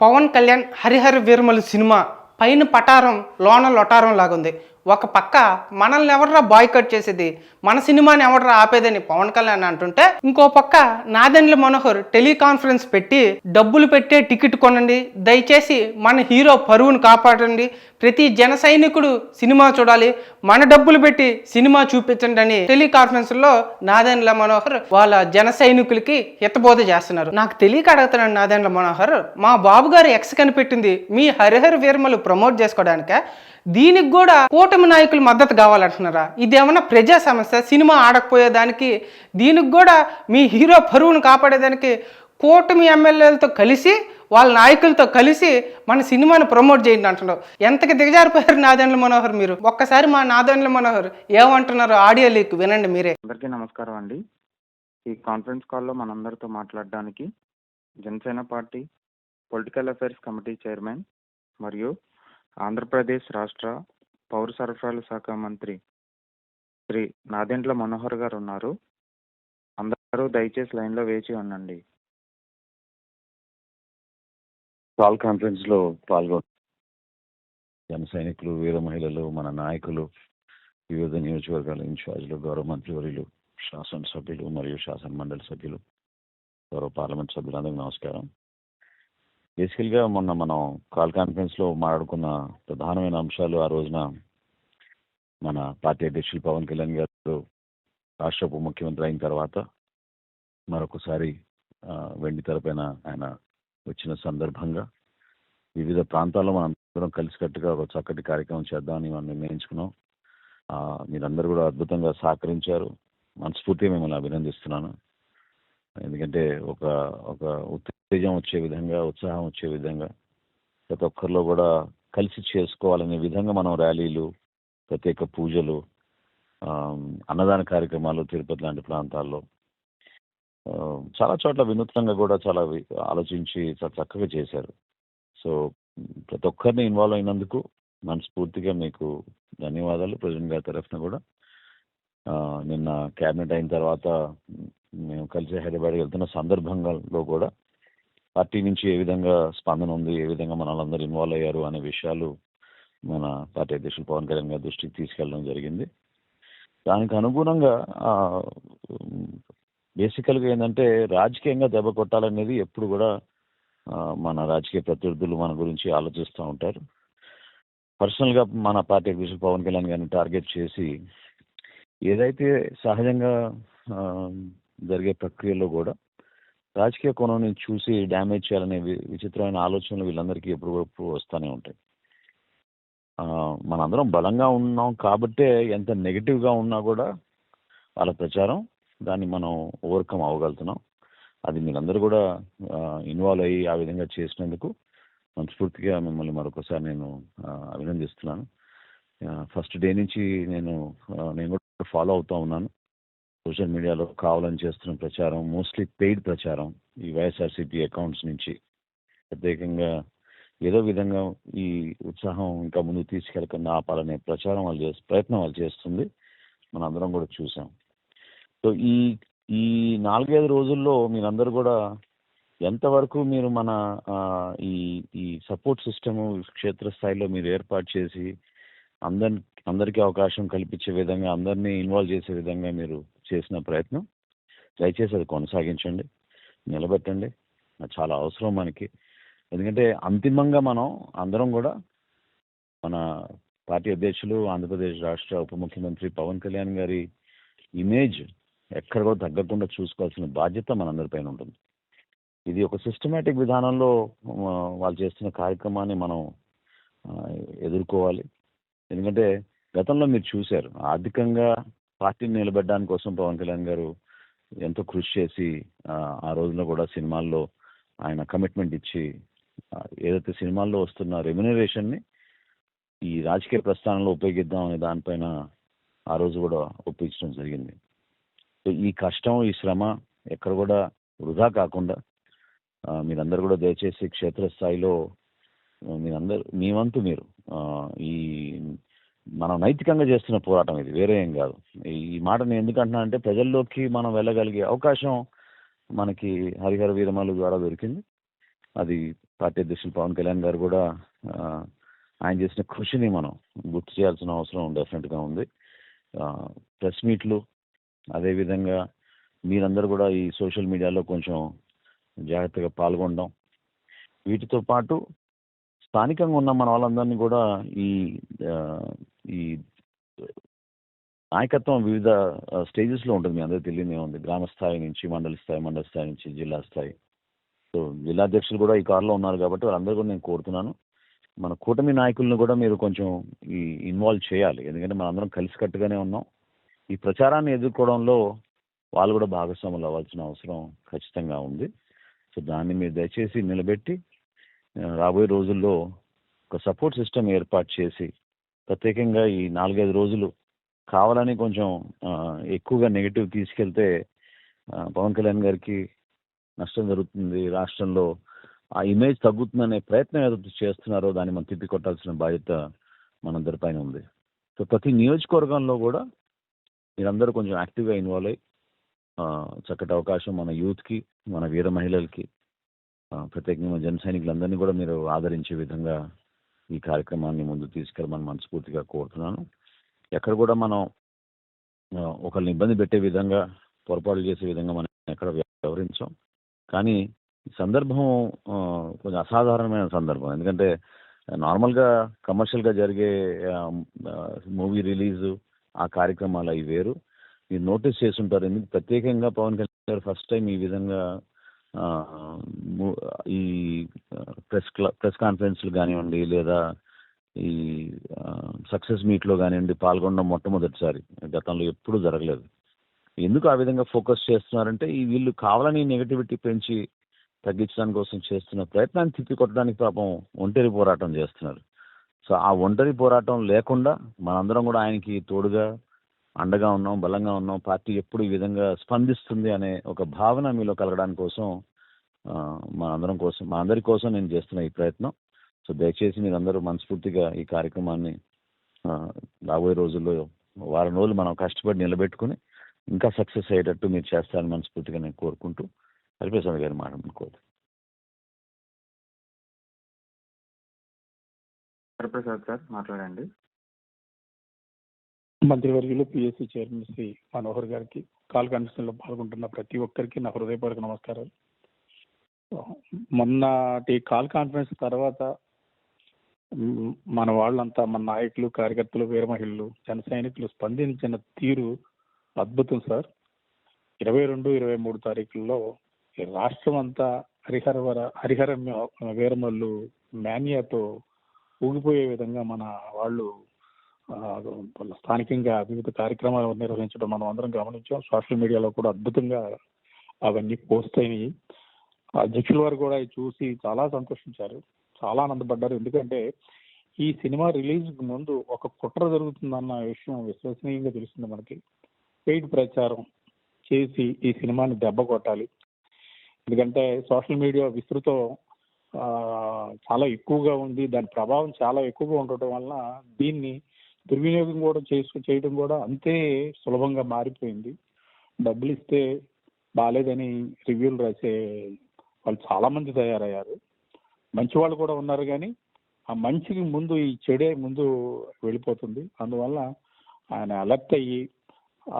Pawan Kalyan 'Harihara Veeramallu' cinema పైన పటారం లోన లొటారం లాగుంది. ఒక పక్క మనల్ని ఎవర్రా బాయ్‌కట్ చేసేది, మన సినిమాని ఎవర్రా ఆపేదని పవన్ కళ్యాణ్ అంటుంటే, ఇంకో పక్క నాదెండ్ల మనోహర్ టెలికాన్ఫరెన్స్ పెట్టి డబ్బులు పెట్టే టికెట్ కొనండి, దయచేసి మన హీరో పరువును కాపాడండి, ప్రతి జన సైనికుడు సినిమా చూడాలి, మన డబ్బులు పెట్టి సినిమా చూపించండి అని టెలికాన్ఫరెన్స్లో నాదెండ్ల మనోహర్ వాళ్ళ జన సైనికులకి హితబోధ చేస్తున్నారు. నాకు తెలియక అడుగుతున్నాను నాదెండ్ల మనోహర్, మా బాబు గారు ఎక్స్ కనిపెట్టింది మీ హరిహర వీరమల్లు ప్రమోట్ చేసుకోవడానికే, దీనికి కూడా కూటమి నాయకులు మద్దతు కావాలంటున్నారా? ఇదేమన్నా ప్రజా సమస్య? సినిమా ఆడకపోయేదానికి దీనికి కూడా మీ హీరో పరువును కాపాడేదానికి కూటమి ఎమ్మెల్యేలతో కలిసి వాళ్ళ నాయకులతో కలిసి మన సినిమాను ప్రమోట్ చేయండి అంటున్నారు. ఎంతకి దిగజారిపోయారు నాదెండ్ల మనోహర్ మీరు? ఒక్కసారి మా నాదెండ్ల మనోహర్ ఏమంటున్నారు ఆడియో లీక్ వినండి మీరే. అందరికీ నమస్కారం అండి. ఈ కాన్ఫరెన్స్ కాల్లో మనందరితో మాట్లాడడానికి Janasena party political affairs committee chairman మరియు ఆంధ్రప్రదేశ్ రాష్ట్ర పౌర సరఫరాల శాఖ మంత్రి శ్రీ నాదెండ్ల మనోహర్ గారు ఉన్నారు. అందరూ దయచేసి లైన్లో వేచి ఉండండి. కాల్ కాన్ఫరెన్స్లో పాల్గొన్న జన సైనికులు, వీర మహిళలు, మన నాయకులు, వివిధ నియోజకవర్గాల ఇన్ఛార్జీలు, గౌరవ మంత్రివర్యులు, శాసనసభ్యులు మరియు శాసన మండలి సభ్యులు, గౌరవ పార్లమెంట్ సభ్యులందరికీ నమస్కారం. బేసికల్గా మొన్న మనం కాల్ కాన్ఫరెన్స్లో మాట్లాడుకున్న ప్రధానమైన అంశాలు, ఆ రోజున మన పార్టీ అధ్యక్షులు పవన్ కళ్యాణ్ గారు రాష్ట్ర ఉప ముఖ్యమంత్రి అయిన తర్వాత మరొకసారి వెండి తెరపైన ఆయన వచ్చిన సందర్భంగా వివిధ ప్రాంతాల్లో మనం అందరం కలిసికట్టుగా ఒక చక్కటి కార్యక్రమం చేద్దామని మనం నిర్ణయించుకున్నాం. మీరందరూ కూడా అద్భుతంగా సహకరించారు. మనస్ఫూర్తిగా మిమ్మల్ని అభినందిస్తున్నాను. ఎందుకంటే ఒక ఒక ఉత్తేజం వచ్చే విధంగా, ఉత్సాహం వచ్చే విధంగా, ప్రతి ఒక్కరిలో కూడా కలిసి చేసుకోవాలనే విధంగా మనం ర్యాలీలు, ప్రత్యేక పూజలు, అన్నదాన కార్యక్రమాలు తిరుపతి లాంటి ప్రాంతాల్లో చాలా చోట్ల వినూత్నంగా కూడా చాలా ఆలోచించి చాలా చక్కగా చేశారు. సో ప్రతి ఒక్కరిని ఇన్వాల్వ్ అయినందుకు మనస్ఫూర్తిగా మీకు ధన్యవాదాలు. ప్రెసిడెంట్ గారి తరఫున కూడా నిన్న క్యాబినెట్ అయిన తర్వాత మేము కలిసి హైదరాబాద్ వెళ్తున్న సందర్భంలో కూడా పార్టీ నుంచి ఏ విధంగా స్పందన ఉంది, ఏ విధంగా మన వాళ్ళందరూ ఇన్వాల్వ్ అయ్యారు అనే విషయాలు మన పార్టీ అధ్యక్షులు పవన్ కళ్యాణ్ గారి దృష్టికి తీసుకెళ్ళడం జరిగింది. దానికి అనుగుణంగా బేసికల్గా ఏంటంటే రాజకీయంగా దెబ్బ కొట్టాలనేది ఎప్పుడు కూడా మన రాజకీయ ప్రత్యర్థులు మన గురించి ఆలోచిస్తూ ఉంటారు. పర్సనల్గా మన పార్టీ అధ్యక్షులు పవన్ కళ్యాణ్ గారిని టార్గెట్ చేసి ఏదైతే సహజంగా జరిగే ప్రక్రియలో కూడా రాజకీయ కోణాన్ని చూసి డ్యామేజ్ చేయాలనే విచిత్రమైన ఆలోచనలు వీళ్ళందరికీ ఎప్పుడు వస్తూనే ఉంటాయి. మనందరం బలంగా ఉన్నాం కాబట్టే ఎంత నెగిటివ్గా ఉన్నా కూడా వాళ్ళ ప్రచారం దాన్ని మనం ఓవర్కమ్ అవ్వగలుగుతున్నాం. అది మీరందరూ కూడా ఇన్వాల్వ్ అయ్యి ఆ విధంగా చేసినందుకు మనస్ఫూర్తిగా మిమ్మల్ని మరొకసారి నేను అభినందిస్తున్నాను. ఫస్ట్ డే నుంచి నేను కూడా ఫాలో అవుతూ ఉన్నాను. సోషల్ మీడియాలో కావాలని చేస్తున్న ప్రచారం మోస్ట్లీ పెయిడ్ ప్రచారం, ఈ వైఎస్ఆర్సీపీ అకౌంట్స్ నుంచి ప్రత్యేకంగా ఏదో విధంగా ఈ ఉత్సాహం ఇంకా ముందుకు తీసుకెళ్ళకుండా ఆపాలనే ప్రయత్నం వాళ్ళు చేస్తుంది మనం అందరం కూడా చూసాం. సో ఈ 4-5 రోజుల్లో మీరందరూ కూడా ఎంతవరకు మీరు మన ఈ సపోర్ట్ సిస్టము క్షేత్రస్థాయిలో మీరు ఏర్పాటు చేసి అందరికీ అవకాశం కల్పించే విధంగా, అందరినీ ఇన్వాల్వ్ చేసే విధంగా మీరు చేసిన ప్రయత్నం దయచేసి అది కొనసాగించండి, నిలబెట్టండి. అది చాలా అవసరం మనకి. ఎందుకంటే అంతిమంగా మనం అందరం కూడా మన పార్టీ అధ్యక్షులు, ఆంధ్రప్రదేశ్ రాష్ట్ర ఉప ముఖ్యమంత్రి పవన్ కళ్యాణ్ గారి ఇమేజ్ ఎక్కడ కూడా తగ్గకుండా చూసుకోవాల్సిన బాధ్యత మనందరిపైన ఉంటుంది. ఇది ఒక సిస్టమేటిక్ విధానంలో వాళ్ళు చేస్తున్న కార్యక్రమాన్ని మనం ఎదుర్కోవాలి. ఎందుకంటే గతంలో మీరు చూశారు, ఆర్థికంగా పార్టీని నిలబెట్టడానికి కోసం పవన్ కళ్యాణ్ గారు ఎంతో కృషి చేసి ఆ రోజుల్లో కూడా సినిమాల్లో ఆయన కమిట్మెంట్ ఇచ్చి ఏదైతే సినిమాల్లో వస్తున్న రెమ్యునరేషన్ని ఈ రాజకీయ ప్రస్థానంలో ఉపయోగిద్దాం అనే దానిపైన ఆ రోజు కూడా ఒప్పించడం జరిగింది. సో ఈ కష్టం, ఈ శ్రమ ఎక్కడ కూడా వృధా కాకుండా మీరందరూ కూడా దయచేసి క్షేత్రస్థాయిలో మీ వంతు మీరు ఈ మనం నైతికంగా చేస్తున్న పోరాటం ఇది, వేరే ఏం కాదు. ఈ మాట నేను ఎందుకంటున్నా అంటే ప్రజల్లోకి మనం వెళ్ళగలిగే అవకాశం మనకి హరిహర వీరమల్లు ద్వారా దొరికింది. అది పార్టీ అధ్యక్షులు పవన్ కళ్యాణ్ గారు కూడా ఆయన చేసిన కృషిని మనం గుర్తు చేయాల్సిన అవసరం డెఫినెట్గా ఉంది. ప్రెస్ మీట్లు, అదేవిధంగా మీరందరూ కూడా ఈ సోషల్ మీడియాలో కొంచెం జాగ్రత్తగా పాల్గొనడం, వీటితో పాటు స్థానికంగా ఉన్న మన వాళ్ళందరినీ కూడా ఈ ఈ నాయకత్వం వివిధ స్టేజెస్లో ఉంటుంది. మీ అందరికీ తెలియదే ఉంది. గ్రామ స్థాయి నుంచి మండల స్థాయి నుంచి జిల్లా స్థాయి. సో జిల్లా అధ్యక్షులు కూడా ఈ కారులో ఉన్నారు కాబట్టి వాళ్ళందరూ కూడా నేను కోరుతున్నాను, మన కూటమి నాయకులను కూడా మీరు కొంచెం ఈ ఇన్వాల్వ్ చేయాలి. ఎందుకంటే మనందరం కలిసికట్టుగానే ఉన్నాం. ఈ ప్రచారాన్ని ఎదుర్కోవడంలో వాళ్ళు కూడా భాగస్వాములు అవ్వాల్సిన అవసరం ఖచ్చితంగా ఉంది. సో దాన్ని మీరు దయచేసి నిలబెట్టి రాబోయే రోజుల్లో ఒక సపోర్ట్ సిస్టమ్ ఏర్పాటు చేసి, ప్రత్యేకంగా ఈ 4-5 రోజులు కావాలని కొంచెం ఎక్కువగా నెగిటివ్ తీసుకెళ్తే పవన్ కళ్యాణ్ గారికి నష్టం జరుగుతుంది, రాష్ట్రంలో ఆ ఇమేజ్ తగ్గుతుందనే ప్రయత్నం ఏదైతే చేస్తున్నారో దాన్ని మనం తిప్పి కొట్టాల్సిన బాధ్యత మనందరిపైన ఉంది. సో ప్రతి నియోజకవర్గంలో కూడా మీరందరూ కొంచెం యాక్టివ్గా ఇన్వాల్వ్ అయ్యి చక్కటి అవకాశం మన యూత్కి, మన వీర మహిళలకి, ప్రత్యేకంగా జన సైనికులందరినీ కూడా మీరు ఆదరించే విధంగా ఈ కార్యక్రమాన్ని ముందు తీసుకెళ్ళమని మనస్ఫూర్తిగా కోరుతున్నాను. ఎక్కడ కూడా మనం ఒకరిని ఇబ్బంది పెట్టే విధంగా, పొరపాటు చేసే విధంగా మనం ఎక్కడ వ్యవహరించాం. కానీ ఈ సందర్భం కొంచెం అసాధారణమైన సందర్భం. ఎందుకంటే నార్మల్గా కమర్షియల్గా జరిగే మూవీ రిలీజు, ఆ కార్యక్రమాలు అవి వేరు. మీరు నోటీస్ చేస్తుంటారు, ఎందుకు ప్రత్యేకంగా పవన్ కళ్యాణ్ గారు ఫస్ట్ టైం ఈ విధంగా ఈ ప్రెస్ కాన్ఫరెన్స్లు కానివ్వండి, లేదా ఈ సక్సెస్ మీట్లో కానివ్వండి పాల్గొనడం మొట్టమొదటిసారి. గతంలో ఎప్పుడూ జరగలేదు. ఎందుకు ఆ విధంగా ఫోకస్ చేస్తున్నారంటే వీళ్ళు కావాలని నెగటివిటీ పెంచి తగ్గించడానికి కోసం చేస్తున్న ప్రయత్నాన్ని తిప్పికొట్టడానికి పాపం ఒంటరి పోరాటం చేస్తున్నారు. సో ఆ ఒంటరి పోరాటం లేకుండా మనందరం కూడా ఆయనకి తోడుగా అండగా ఉన్నాం, బలంగా ఉన్నాం, పార్టీ ఎప్పుడు ఈ విధంగా స్పందిస్తుంది అనే ఒక భావన మీలో కలగడానికి కోసం మనందరి కోసం నేను చేస్తున్న ఈ ప్రయత్నం. సో దయచేసి మీరందరూ మనస్ఫూర్తిగా ఈ కార్యక్రమాన్ని రాబోయే రోజుల్లో వారం రోజులు మనం కష్టపడి నిలబెట్టుకుని ఇంకా సక్సెస్ అయ్యేటట్టు మీరు చేస్తారని మనస్ఫూర్తిగా నేను కోరుకుంటూ హరిప్రసాద్ గారి మాట్లాడుకోరు. హరిప్రసాద్ సార్ మాట్లాడండి. మంత్రివర్యులు పిఎస్సి చైర్మన్ శ్రీ మనోహర్ గారికి, కాల్ కాన్ఫరెన్స్ లో పాల్గొంటున్న ప్రతి ఒక్కరికి నా హృదయపూర్వక నమస్కారాలు. మొన్నటి కాల్ కాన్ఫరెన్స్ తర్వాత మన వాళ్ళంతా, మన నాయకులు, కార్యకర్తలు, వీర మహిళలు, జన సైనికులు స్పందించిన తీరు అద్భుతం సార్. 22, 23 తారీఖుల్లో రాష్ట్రం అంతా హరిహర వీరమల్లు మేనియాతో ఊగిపోయే విధంగా మన వాళ్ళు స్థానికంగా వివిధ కార్యక్రమాలు నిర్వహించడం మనం అందరం గమనించాం. సోషల్ మీడియాలో కూడా అద్భుతంగా అవన్నీ పోస్ట్ అయినాయి. అధ్యక్షుల వారు కూడా చూసి చాలా సంతోషించారు, చాలా ఆనందపడ్డారు. ఎందుకంటే ఈ సినిమా రిలీజ్ ముందు ఒక కుట్ర జరుగుతుందన్న విషయం విశ్వసనీయంగా తెలుస్తుంది మనకి. పెయిడ్ ప్రచారం చేసి ఈ సినిమాని దెబ్బ కొట్టాలి. ఎందుకంటే సోషల్ మీడియా విస్తృతం చాలా ఎక్కువగా ఉంది, దాని ప్రభావం చాలా ఎక్కువగా ఉండటం వలన దీన్ని దుర్వినియోగం కూడా చేయడం కూడా అంతే సులభంగా మారిపోయింది. డబ్బులు ఇస్తే బాగాలేదని రివ్యూలు రాసే వాళ్ళు చాలా మంది తయారయ్యారు. మంచి వాళ్ళు కూడా ఉన్నారు, కానీ ఆ మంచికి ముందు ఈ చెడే ముందు వెళ్ళిపోతుంది. అందువల్ల ఆయన అలర్ట్ అయ్యి ఆ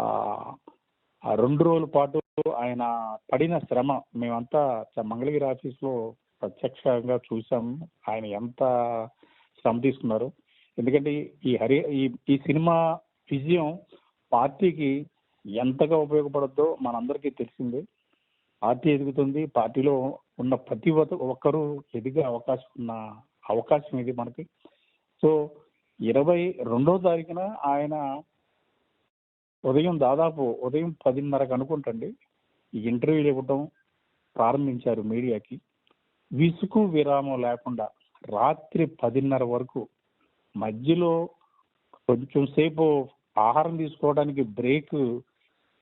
2 రోజుల పాటు ఆయన పడిన శ్రమ మేమంతా మంగళగిరి ఆఫీస్లో ప్రత్యక్షంగా చూసాము, ఆయన ఎంత శ్రమ తీసుకున్నారు. ఎందుకంటే ఈ సినిమా విజయం పార్టీకి ఎంతగా ఉపయోగపడద్దో మనందరికీ తెలిసిందే. పార్టీ ఎదుగుతుంది, పార్టీలో ఉన్న ప్రతి ఒక్కరూ ఎదిగే అవకాశం ఇది మనకి. సో 22వ తారీఖున ఆయన దాదాపు ఉదయం 10:30కి అనుకుంటండి ఈ ఇంటర్వ్యూలు ఇవ్వడం ప్రారంభించారు మీడియాకి. విసుగు విరామం లేకుండా రాత్రి 10:30 వరకు, మధ్యలో కొంచెం సేపు ఆహారం తీసుకోవడానికి బ్రేక్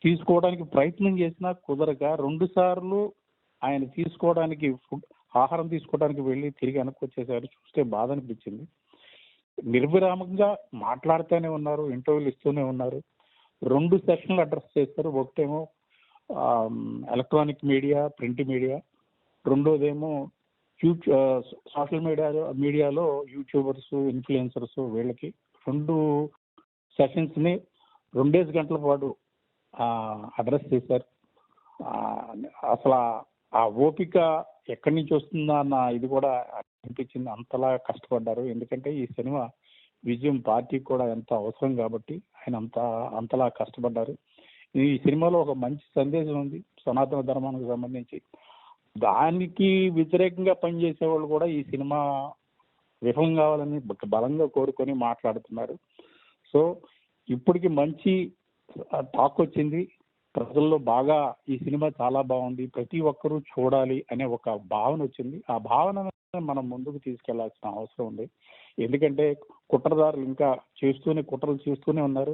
తీసుకోవడానికి ప్రయత్నం చేసినా కుదరక 2 సార్లు ఆయన ఆహారం తీసుకోవడానికి వెళ్ళి తిరిగి వెనక్కొచ్చేసారు. చూస్తే బాధ అనిపించింది. నిర్విరామంగా మాట్లాడుతూనే ఉన్నారు, ఇంటర్వ్యూలు ఇస్తూనే ఉన్నారు. 2 సెక్షన్లు అడ్రస్ చేస్తారు. ఒకటేమో ఎలక్ట్రానిక్ మీడియా, ప్రింట్ మీడియా, రెండోదేమో సోషల్ మీడియాలో యూట్యూబర్స్, ఇన్ఫ్లుయెన్సర్స్ వీళ్ళకి 2 సెషన్స్ని 2 గంటల పాటు అడ్రస్ చేశారు. అసలు ఆ ఓపిక ఎక్కడి నుంచి వస్తుందా అన్న ఇది కూడా అనిపించింది. అంతలా కష్టపడ్డారు. ఎందుకంటే ఈ సినిమా విజయం పార్టీకి కూడా ఎంతో అవసరం కాబట్టి ఆయన అంతలా కష్టపడ్డారు. ఈ సినిమాలో ఒక మంచి సందేశం ఉంది సనాతన ధర్మానికి సంబంధించి. దానికి వ్యతిరేకంగా పనిచేసే వాళ్ళు కూడా ఈ సినిమా విఫలం కావాలని బలంగా కోరుకొని మాట్లాడుతున్నారు. సో ఇప్పటికి మంచి టాక్ వచ్చింది. ప్రజల్లో బాగా ఈ సినిమా చాలా బాగుంది, ప్రతి ఒక్కరూ చూడాలి అనే ఒక భావన వచ్చింది. ఆ భావన మనం ముందుకు తీసుకెళ్లాల్సిన అవసరం ఉంది. ఎందుకంటే కుట్రదారులు ఇంకా కుట్రలు చేస్తూనే ఉన్నారు.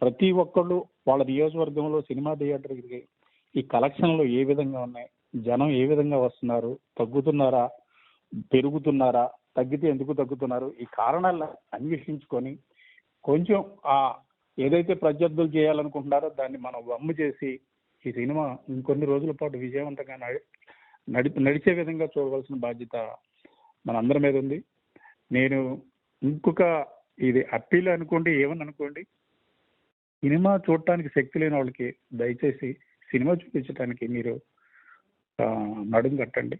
ప్రతి ఒక్కళ్ళు వాళ్ళ నియోజకవర్గంలో సినిమా థియేటర్కి ఈ కలెక్షన్లు ఏ విధంగా ఉన్నాయి, జనం ఏ విధంగా వస్తున్నారు, తగ్గుతున్నారా, పెరుగుతున్నారా, తగ్గితే ఎందుకు తగ్గుతున్నారు, ఈ కారణాలను అన్వేషించుకొని కొంచెం ఏదైతే ప్రత్యర్థులు చేయాలనుకుంటున్నారో దాన్ని మనం వమ్ము చేసి ఈ సినిమా ఇంకొన్ని రోజుల పాటు విజయవంతంగా నడిచే విధంగా చూడవలసిన బాధ్యత మనందరి మీద ఉంది. నేను ఇంకొక ఇది అప్పీల్ అనుకోండి, ఏమని అనుకోండి, సినిమా చూడటానికి శక్తి లేని వాళ్ళకి దయచేసి సినిమా చూపించడానికి మీరు నడుం కట్టండి.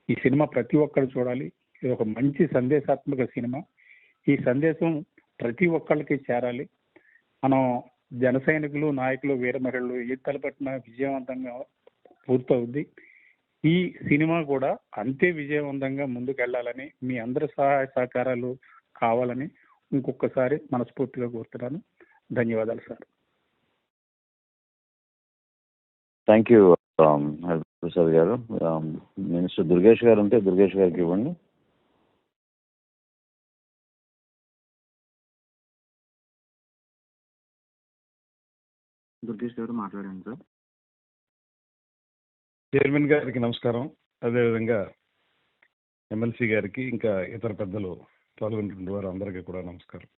ఈ సినిమా ప్రతి ఒక్కరు చూడాలి. ఇది ఒక మంచి సందేశాత్మక సినిమా. ఈ సందేశం ప్రతి ఒక్కళ్ళకి చేరాలి. మనం జన సైనికులు, నాయకులు, వీర మహిళలు ఏ తలపెట్టినా విజయవంతంగా పూర్తవుద్ది. ఈ సినిమా కూడా అంతే విజయవంతంగా ముందుకెళ్లాలని, మీ అందరి సహాయ సహకారాలు కావాలని ఇంకొకసారి మనస్ఫూర్తిగా కోరుతున్నాను. ధన్యవాదాలు సార్. థ్యాంక్ యూ ప్రసాద్ గారు. మినిస్టర్ దుర్గేష్ గారు ఉంటే దుర్గేష్ గారికి ఇవ్వండి. దుర్గేష్ గారు మాట్లాడండి సార్. చైర్మన్ గారికి నమస్కారం. అదేవిధంగా ఎమ్మెల్సీ గారికి, ఇంకా ఇతర పెద్దలు పాల్గొంటున్న వారు అందరికీ కూడా నమస్కారం.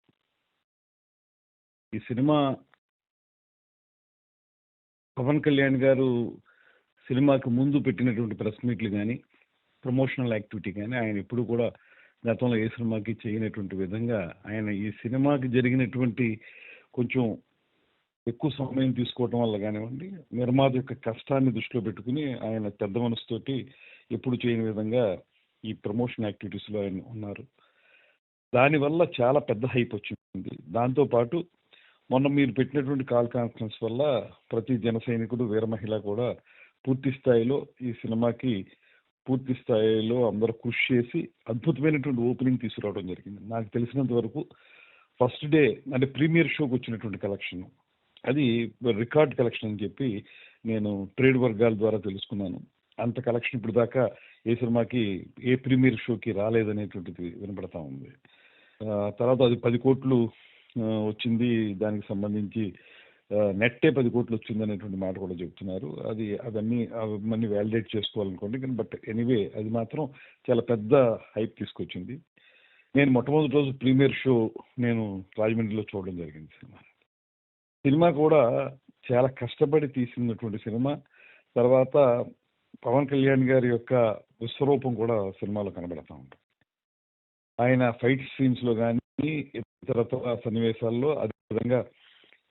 ఈ సినిమా పవన్ కళ్యాణ్ గారు సినిమాకి ముందు పెట్టినటువంటి ప్రెస్ మీట్లు కానీ, ప్రమోషనల్ యాక్టివిటీ కానీ ఆయన ఎప్పుడు కూడా గతంలో ఏ సినిమాకి చేయనటువంటి విధంగా ఆయన ఈ సినిమాకి జరిగినటువంటి కొంచెం ఎక్కువ సమయం తీసుకోవటం వల్ల కానివ్వండి, నిర్మాత యొక్క కష్టాన్ని దృష్టిలో పెట్టుకుని ఆయన పెద్ద మనసుతోటి ఎప్పుడు చేయని విధంగా ఈ ప్రమోషన్ యాక్టివిటీస్లో ఆయన ఉన్నారు. దానివల్ల చాలా పెద్ద హైప్ వచ్చింది. దాంతోపాటు మొన్న మీరు పెట్టినటువంటి కాల్ కాన్ఫరెన్స్ వల్ల ప్రతి జన సైనికుడు, వీర మహిళ కూడా పూర్తి స్థాయిలో ఈ సినిమాకి పూర్తి స్థాయిలో అందరూ కృషి చేసి అద్భుతమైనటువంటి ఓపెనింగ్ తీసుకురావడం జరిగింది. నాకు తెలిసినంత వరకు ఫస్ట్ డే అంటే ప్రీమియర్ షోకి వచ్చినటువంటి కలెక్షన్ అది రికార్డ్ కలెక్షన్ అని చెప్పి నేను ట్రేడ్ వర్గాల ద్వారా తెలుసుకున్నాను. అంత కలెక్షన్ ఇప్పుడు దాకా ఏ సినిమాకి ఏ ప్రీమియర్ షోకి రాలేదనేటువంటిది వినపడతా ఉంది. తర్వాత అది 10 కోట్లు వచ్చింది, దానికి సంబంధించి నెట్టే 10 కోట్లు వచ్చింది అనేటువంటి మాట కూడా చెప్తున్నారు. అవన్నీ వ్యాలిడేట్ చేసుకోవాలనుకోండి, కానీ బట్ ఎనీవే అది మాత్రం చాలా పెద్ద హైప్ తీసుకొచ్చింది. నేను మొట్టమొదటి రోజు ప్రీమియర్ షో నేను రాజమండ్రిలో చూడడం జరిగింది. సినిమా కూడా చాలా కష్టపడి తీసినటువంటి సినిమా. తర్వాత పవన్ కళ్యాణ్ గారి యొక్క విశ్వరూపం కూడా సినిమాలో కనబడతా ఉంటుంది. ఆయన ఫైట్ సీన్స్లో కానీ, ఇతరత్ర సన్నివేశాల్లో, అదేవిధంగా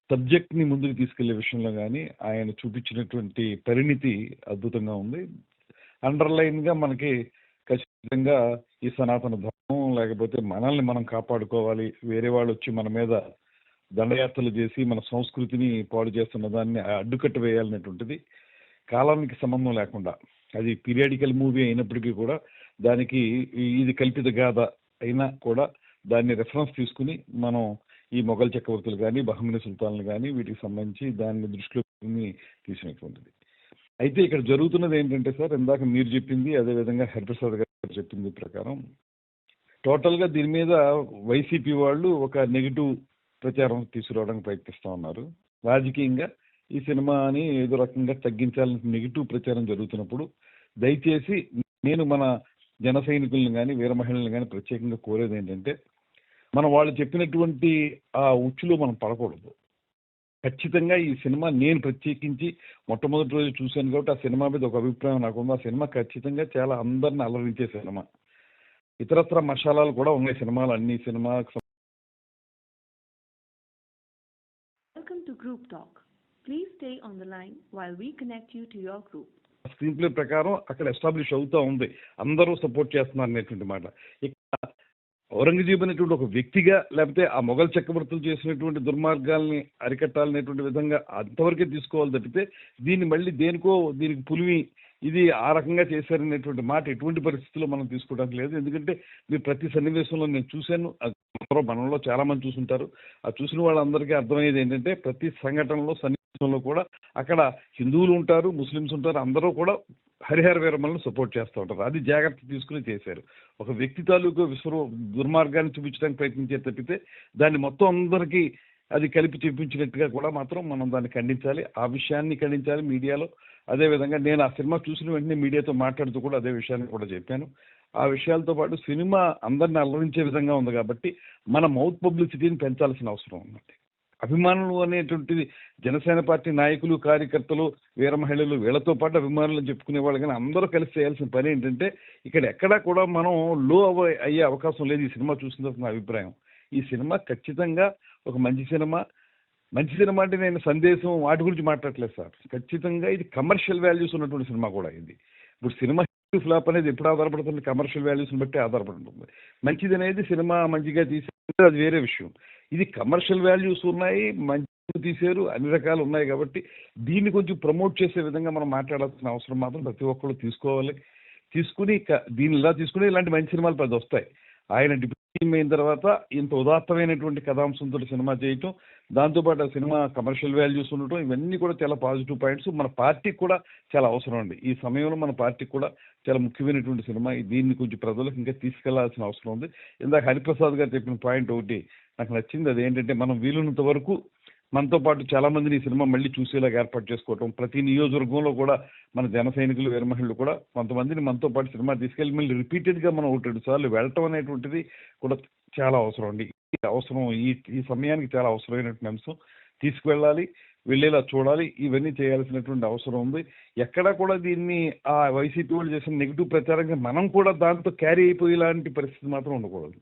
సబ్జెక్ట్ని ముందుకు తీసుకెళ్లే విషయంలో కానీ ఆయన చూపించినటువంటి పరిణితి అద్భుతంగా ఉంది. అండర్లైన్గా మనకి ఖచ్చితంగా ఈ సనాతన ధర్మం, లేకపోతే మనల్ని మనం కాపాడుకోవాలి, వేరే వాళ్ళు వచ్చి మన మీద దండయాత్రలు చేసి మన సంస్కృతిని పాడు చేస్తున్న దాన్ని అడ్డుకట్ట వేయాలనేటువంటిది కాలానికి సంబంధం లేకుండా, అది పీరియాడికల్ మూవీ అయినప్పటికీ కూడా దానికి ఇది కల్పిత గాథ అయినా కూడా దాన్ని రెఫరెన్స్ తీసుకుని మనం ఈ మొఘల్ చక్రవర్తులు కానీ, బహమనీ సుల్తాన్లు కానీ వీటికి సంబంధించి దాన్ని దృష్టిలో తీసినటువంటిది. అయితే ఇక్కడ జరుగుతున్నది ఏంటంటే సార్, ఇందాక మీరు చెప్పింది, అదేవిధంగా హరిప్రసాద్ గారు చెప్పింది ప్రకారం టోటల్గా దీని మీద వైసీపీ వాళ్ళు ఒక నెగిటివ్ ప్రచారం తీసుకురావడానికి ప్రయత్నిస్తూ ఉన్నారు. రాజకీయంగా ఈ సినిమాని ఏదో రకంగా తగ్గించాలని నెగిటివ్ ప్రచారం జరుగుతున్నప్పుడు దయచేసి నేను మన జన సైనికులను కానీ, వీర మహిళలను కానీ ప్రత్యేకంగా కోరేది ఏంటంటే, మనం వాళ్ళు చెప్పినటువంటి ఆ ఉచ్చులో మనం పడకూడదు. ఖచ్చితంగా ఈ సినిమా నేను ప్రత్యేకించి మొట్టమొదటి రోజు చూశాను కాబట్టి ఆ సినిమా మీద ఒక అభిప్రాయం నాకు ఉంది. ఆ సినిమా ఖచ్చితంగా చాలా అందరిని అలరించే సినిమా. ఇతరత్ర మసాలాలు కూడా ఉన్నాయి సినిమాలు, అన్ని cinema Welcome to Group Talk. Please stay on the line while we connect you to your group. Screen play ప్రకారం అక్కడ ఎస్టాబ్లిష్ అవుతూ ఉంది, అందరూ సపోర్ట్ చేస్తున్నారు అనేటువంటి మాట. ఇక్కడ ఔరంగజేబు అనేటువంటి ఒక వ్యక్తిగా, లేకపోతే ఆ మొఘల్ చక్రవర్తులు చేసినటువంటి దుర్మార్గాల్ని అరికట్టాలనేటువంటి విధంగా అంతవరకే తీసుకోవాలి తప్పితే దీన్ని మళ్ళీ దేనికో దీనికి పులిమి ఇది ఆ రకంగా చేశారనేటువంటి మాట ఎటువంటి పరిస్థితుల్లో మనం తీసుకోవడానికి లేదు. ఎందుకంటే మీరు ప్రతి సన్నివేశంలో నేను చూశాను, మనలో చాలా మంది చూసుంటారు. ఆ చూసిన వాళ్ళందరికీ అర్థమయ్యేది ఏంటంటే ప్రతి సంఘటనలో సన్నివేశంలో కూడా అక్కడ హిందువులు ఉంటారు, ముస్లిమ్స్ ఉంటారు, అందరూ కూడా హరిహర వీరమలను సపోర్ట్ చేస్తూ ఉంటారు. అది జాగ్రత్త తీసుకుని చేశారు. ఒక వ్యక్తి తాలూకు దుర్మార్గాన్ని చూపించడానికి ప్రయత్నించే తప్పితే దాన్ని మొత్తం అందరికీ అది కలిపి చూపించినట్టుగా కూడా మాత్రం మనం దాన్ని ఖండించాలి. ఆ విషయాన్ని ఖండించాలి మీడియాలో. అదేవిధంగా నేను ఆ సినిమా చూసిన వెంటనే మీడియాతో మాట్లాడుతూ కూడా అదే విషయాన్ని కూడా చెప్పాను. ఆ విషయాలతో పాటు సినిమా అందరిని అలరించే విధంగా ఉంది కాబట్టి మన మౌత్ పబ్లిసిటీని పెంచాల్సిన అవసరం ఉందండి. అభిమానులు అనేటువంటిది జనసేన పార్టీ నాయకులు, కార్యకర్తలు, వీర మహిళలు వీళ్ళతో పాటు అభిమానులు చెప్పుకునే వాళ్ళు, కానీ అందరూ కలిసి చేయాల్సిన పని ఏంటంటే ఇక్కడ ఎక్కడా కూడా మనం లో అయ్యే అవకాశం లేదు. ఈ సినిమా చూసిన తర్వాత నా అభిప్రాయం, ఈ సినిమా ఖచ్చితంగా ఒక మంచి సినిమా. మంచి సినిమా అంటే నేను సందేశం వాటి గురించి మాట్లాడలేదు సార్. ఖచ్చితంగా ఇది కమర్షియల్ వాల్యూస్ ఉన్నటువంటి సినిమా కూడా ఇది. ఇప్పుడు సినిమా హిట్ ఫ్లాప్ అనేది ఎప్పుడు ఆధారపడుతుంది? కమర్షియల్ వాల్యూస్ని బట్టి ఆధారపడుతుంది. మంచిది అనేది సినిమా మంచిగా తీసేది అది వేరే విషయం. ఇది కమర్షియల్ వాల్యూస్ ఉన్నాయి, మంచి తీశారు, అన్ని రకాలు ఉన్నాయి కాబట్టి దీన్ని కొంచెం ప్రమోట్ చేసే విధంగా మనం మాట్లాడాల్సిన అవసరం మాత్రం ప్రతి ఒక్కరు తీసుకోవాలి. తీసుకుని దీన్ని ఇలా తీసుకుని ఇలాంటి మంచి సినిమాలు పెద్ద వస్తాయి. ఆయన డిప్యూటీ అయిన తర్వాత ఇంత ఉదాత్తమైనటువంటి కథాంశంతో సినిమా చేయటం, దాంతోపాటు ఆ సినిమా కమర్షియల్ వాల్యూస్ ఉండటం, ఇవన్నీ కూడా చాలా పాజిటివ్ పాయింట్స్. మన పార్టీకి కూడా చాలా అవసరం అండి. ఈ సమయంలో మన పార్టీకి కూడా చాలా ముఖ్యమైనటువంటి సినిమా. దీన్ని కొంచెం ప్రజలకు ఇంకా తీసుకెళ్లాల్సిన అవసరం ఉంది. ఇందాక హరిప్రసాద్ గారు చెప్పిన పాయింట్ ఒకటి నాకు నచ్చింది. అదేంటంటే మనం వీలున్నంత వరకు మనతో పాటు చాలా మందిని ఈ సినిమా మళ్ళీ చూసేలాగా ఏర్పాటు చేసుకోవటం. ప్రతి నియోజకవర్గంలో కూడా మన జన సైనికులు, వీర మహిళలు కూడా కొంతమందిని మనతో పాటు సినిమా తీసుకెళ్ళి మళ్ళీ రిపీటెడ్గా మనం 1-2 సార్లు వెళ్ళటం అనేటువంటిది కూడా చాలా అవసరం అండి. అవసరం ఈ సమయానికి చాలా అవసరమైనటువంటి అంశం. తీసుకువెళ్ళాలి, వెళ్ళేలా చూడాలి, ఇవన్నీ చేయాల్సినటువంటి అవసరం ఉంది. ఎక్కడా కూడా దీన్ని ఆ వైసీపీ వాళ్ళు చేసిన నెగిటివ్ ప్రచారంగా మనం కూడా దాంతో క్యారీ అయిపోయేలాంటి పరిస్థితి మాత్రం ఉండకూడదు.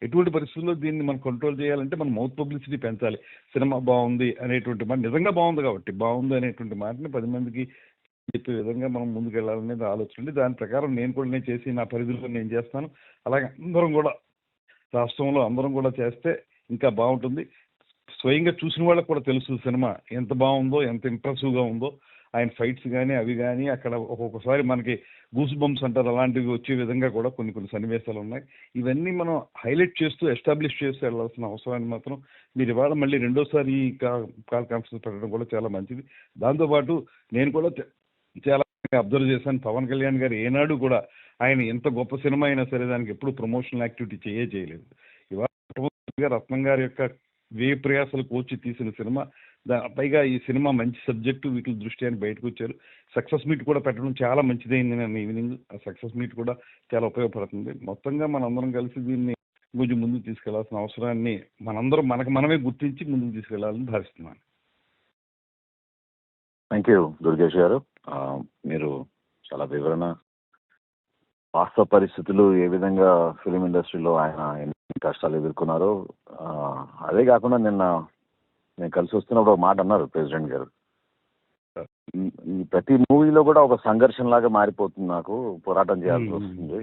ఎటువంటి పరిస్థితుల్లో దీన్ని మనం కంట్రోల్ చేయాలంటే మనం మౌత్ పబ్లిసిటీ పెంచాలి. సినిమా బాగుంది అనేటువంటి మాట, నిజంగా బాగుంది కాబట్టి బాగుంది అనేటువంటి మాటని 10 మందికి చెప్పే విధంగా మనం ముందుకు వెళ్ళాలనేది ఆలోచన ఉంది. దాని ప్రకారం నేను చేసి నా పరిధిలో నేను చేస్తాను. అలాగే అందరం కూడా రాష్ట్రంలో అందరం కూడా చేస్తే ఇంకా బాగుంటుంది. స్వయంగా చూసిన వాళ్ళకి కూడా తెలుసు సినిమా ఎంత బాగుందో, ఎంత ఇంప్రెసివ్గా ఉందో. ఆయన ఫైట్స్ కానీ అవి కానీ అక్కడ ఒక్కొక్కసారి మనకి గూస్ బంప్స్ అంటారు, అలాంటివి వచ్చే విధంగా కూడా కొన్ని సన్నివేశాలు ఉన్నాయి. ఇవన్నీ మనం హైలైట్ చేస్తూ ఎస్టాబ్లిష్ చేస్తూ వెళ్ళాల్సిన అవసరాన్ని మాత్రం మీరు ఇవాళ మళ్ళీ రెండోసారి ఈ కాల్ కాన్ఫరెన్స్ పెట్టడం కూడా చాలా మంచిది. దాంతోపాటు నేను కూడా చాలా అబ్జర్వ్ చేశాను, పవన్ కళ్యాణ్ గారు ఏనాడు కూడా ఆయన ఎంత గొప్ప సినిమా అయినా సరే దానికి ఎప్పుడు ప్రమోషనల్ యాక్టివిటీ చేయలేదు. ఇవాళ రత్నం గారి యొక్క వ్యయ ప్రయాసాలు కోర్చి తీసిన సినిమా, పైగా ఈ సినిమా మంచి సబ్జెక్టు వీటి దృష్టి అని బయటకు వచ్చారు. సక్సెస్ మీట్ కూడా పెట్టడం చాలా మంచిదైంది. నేను ఈవినింగ్ ఆ సక్సెస్ మీట్ కూడా చాలా ఉపయోగపడుతుంది. మొత్తంగా మనందరం కలిసి దీన్ని కొంచెం ముందుకు తీసుకెళ్లాల్సిన అవసరాన్ని మనందరం మనమే గుర్తించి ముందుకు తీసుకెళ్లాలని భావిస్తున్నాను. థ్యాంక్ యూ దుర్గేష్ గారు. మీరు చాలా వివరణ, వాస్తవ పరిస్థితులు ఏ విధంగా ఫిలిం ఇండస్ట్రీలో ఆయన ఎన్ని కష్టాలు ఎదుర్కొన్నారో, అదే కాకుండా నేను కలిసి వస్తున్నప్పుడు ఒక మాట అన్నారు ప్రెసిడెంట్ గారు, ఈ ప్రతి మూవీలో కూడా ఒక సంఘర్షణ లాగా మారిపోతుంది, నాకు పోరాటం చేయాల్సి వస్తుంది,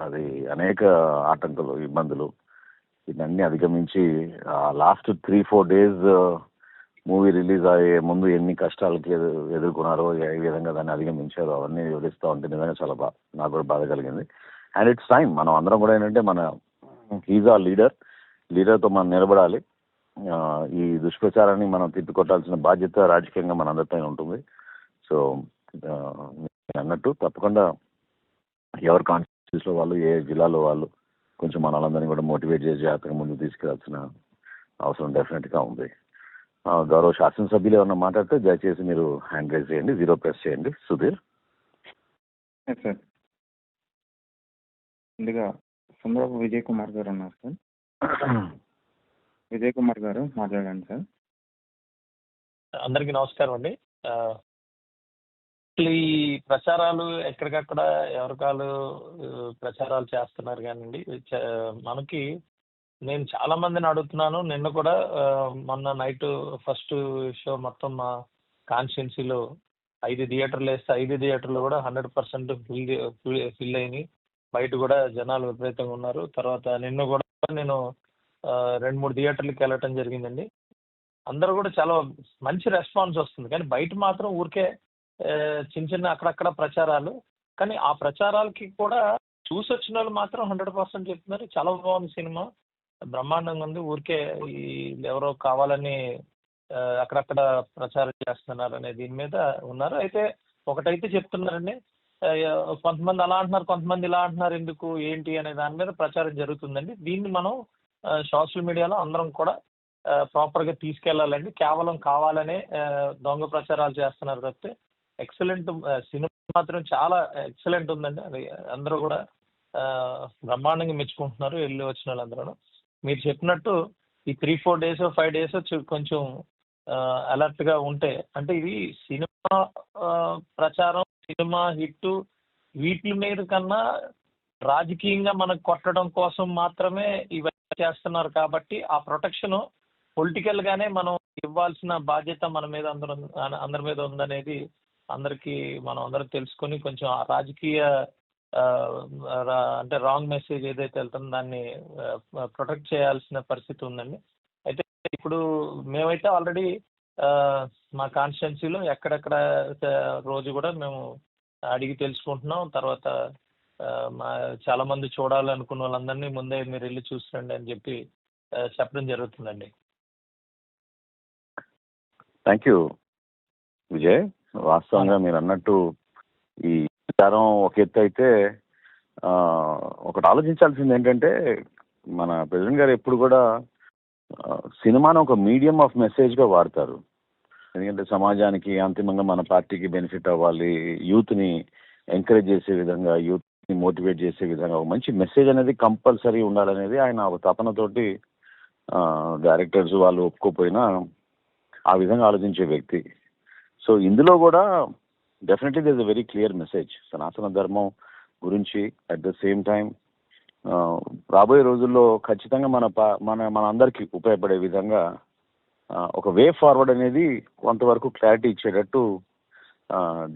అది అనేక ఆటంకాలు, ఇబ్బందులు, ఇవన్నీ అధిగమించి లాస్ట్ 3-4 days మూవీ రిలీజ్ అయ్యే ముందు ఎన్ని కష్టాలకి ఎదుర్కొన్నారో, ఏ విధంగా దాన్ని అధిగమించారో అవన్నీ వివరిస్తూ ఉంటే నిజంగా చాలా నాకు కూడా బాధ కలిగింది. అండ్ ఇట్స్ టైం మనం అందరం కూడా ఏంటంటే హీజ్ ఆ లీడర్తో మనం నిలబడాలి. ఈ దుష్ప్రచారాన్ని మనం తిప్పికొట్టాల్సిన బాధ్యత రాజకీయంగా మన అందరిపైన ఉంటుంది. సో అన్నట్టు తప్పకుండా ఎవరి కాన్స్టిట్యూన్సీలో వాళ్ళు, ఏ జిల్లాలో వాళ్ళు కొంచెం మన వాళ్ళందరినీ కూడా మోటివేట్ చేసి జాగ్రత్తగా ముందుకు తీసుకెళ్లాల్సిన అవసరం డెఫినెట్గా ఉంది. గౌరవ శాసనసభ్యులు ఏమన్నా మాట్లాడితే దయచేసి మీరు హ్యాండ్ రైజ్ చేయండి, 0 ప్రెస్ చేయండి. సుధీర్. సార్ ముందుగా సుందరపు విజయ్ కుమార్ గారు ఉన్నారు సార్. విజయ్ కుమార్ గారు మాట్లాడండి సార్. అందరికీ నమస్కారం అండి. ఈ ప్రచారాలు ఎక్కడికక్కడ ఎవరికాలు ప్రచారాలు చేస్తున్నారు కానండి. మనకి నేను చాలా మందిని అడుగుతున్నాను. నిన్న కూడా మొన్న నైట్ ఫస్ట్ షో మొత్తం మా కాన్స్టిట్యున్సీలో 5 థియేటర్లు వేస్తే 5 థియేటర్లు కూడా 100% ఫిల్ అయినాయి. బయట కూడా జనాలు విపరీతంగా ఉన్నారు. తర్వాత నిన్న కూడా నేను 2-3 థియేటర్లకి వెళ్ళటం జరిగిందండి. అందరూ కూడా చాలా మంచి రెస్పాన్స్ వస్తుంది. కానీ బయట మాత్రం ఊరికే చిన్న చిన్న అక్కడక్కడ ప్రచారాలు. కానీ ఆ ప్రచారాలకి కూడా చూసి వచ్చిన వాళ్ళు మాత్రం 100% చెప్తున్నారు చాలా బాగుంది సినిమా, బ్రహ్మాండంగా ఉంది. ఊరికే ఈ ఎవరో కావాలని అక్కడక్కడ ప్రచారం చేస్తున్నారు అనే దీని మీద ఉన్నారు. అయితే ఒకటైతే చెప్తున్నారండి, కొంతమంది అలా అంటున్నారు, కొంతమంది ఇలా అంటున్నారు, ఎందుకు ఏంటి అనే దాని మీద ప్రచారం జరుగుతుందండి. దీన్ని మనం సోషల్ మీడియాలో అందరం కూడా ప్రాపర్గా తీసుకెళ్లాలండి. కేవలం కావాలనే దొంగ ప్రచారాలు చేస్తున్నారు తప్పితే ఎక్సలెంట్ సినిమా మాత్రం చాలా ఎక్సలెంట్ ఉందండి. అది అందరూ కూడా బ్రహ్మాండంగా మెచ్చుకుంటున్నారు వెళ్ళి వచ్చిన వాళ్ళందరూ. మీరు చెప్పినట్టు ఈ 3-4 డేస్ 5 డేస్ కొంచెం అలర్ట్గా ఉంటే, అంటే ఇది సినిమా ప్రచారం, సినిమా హిట్ వీటి మీద కన్నా రాజకీయంగా మనకు కొట్టడం కోసం మాత్రమే ఇవన్నీ చేస్తున్నారు. కాబట్టి ఆ ప్రొటెక్షన్ పొలిటికల్ గానే మనం ఇవ్వాల్సిన బాధ్యత మన మీద అందరి మీద ఉందనేది అందరికీ మనం అందరం తెలుసుకొని కొంచెం ఆ రాజకీయ అంటే రాంగ్ మెసేజ్ ఏదైతే వెళ్తుందో దాన్ని ప్రొటెక్ట్ చేయాల్సిన పరిస్థితి ఉందండి. అయితే ఇప్పుడు మేమైతే ఆల్రెడీ మా కాన్స్టిట్యున్సీలో ఎక్కడెక్కడ రోజు కూడా మేము అడిగి తెలుసుకుంటున్నాం. తర్వాత మా చాలా మంది చూడాలనుకున్న వాళ్ళందరినీ ముందే మీరు వెళ్ళి చూసిరండి అని చెప్పి చెప్పడం జరుగుతుందండి. Thank you Vijay. వాస్తవంగా మీరు అన్నట్టు ఈ ప్రచారం ఒక ఎత్తు అయితే, ఒకటి ఆలోచించాల్సింది ఏంటంటే, మన ప్రెసిడెంట్ గారు ఎప్పుడు కూడా సినిమాను ఒక మీడియం ఆఫ్ మెసేజ్గా వాడతారు. ఎందుకంటే సమాజానికి అంతిమంగా మన పార్టీకి బెనిఫిట్ అవ్వాలి, యూత్ని ఎంకరేజ్ చేసే విధంగా, యూత్ని మోటివేట్ చేసే విధంగా ఒక మంచి మెసేజ్ అనేది కంపల్సరీ ఉండాలనేది ఆయన ఒక తపనతోటి డైరెక్టర్స్ వాళ్ళు ఒప్పుకోపోయినా ఆ విధంగా ఆలోచించే వ్యక్తి. సో ఇందులో కూడా definitely there is a very clear message సనాతన ధర్మం గురించి. అట్ ద సేమ్ టైం రాబోయే రోజుల్లో ఖచ్చితంగా మన అందరికీ ఉపయోగపడే విధంగా ఒక వే ఫార్వర్డ్ అనేది కొంతవరకు క్లారిటీ ఇచ్చేటట్టు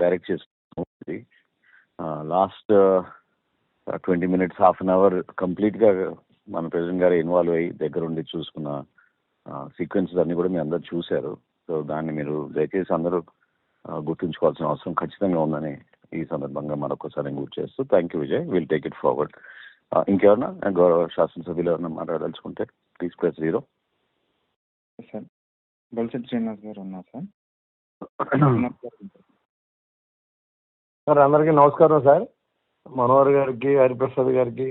డైరెక్ట్ చేస్తుంది. Last 20 minutes, half an hour కంప్లీట్గా మన ప్రెసిడెంట్ గారు ఇన్వాల్వ్ అయ్యి దగ్గరుండి చూసుకున్న సీక్వెన్సెస్ అన్నీ కూడా మీరు అందరు చూశారు. సో దాన్ని మీరు దయచేసి అందరూ గుర్తుంచుకోవాల్సిన అవసరం ఖచ్చితంగా ఉందని ఈ సందర్భంగా మరొకసారి గుర్తు చేస్తూ thank you Vijay. Will take it forward. ఇంకెవరన్నా గౌరవ శాసనసభ్యులు ఎవరన్నా మాట్లాడదలుచుకుంటే please press 0. Sir Bolisetty Srinivas garu ఉన్నారు సార్. సార్ అందరికీ నమస్కారం సార్. మనోహర్ గారికి, హరిప్రసాద్ గారికి,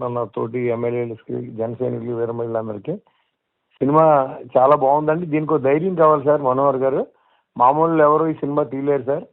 మన తోటి ఎమ్మెల్యేలకి, జనసైనికులు, వీరమహిళలందరికీ సినిమా చాలా బాగుందండి. దీనికి ధైర్యం కావాలి సార్. మనోహర్ గారు మామూలు ఎవరు ఈ సినిమా తీయలేరు సార్.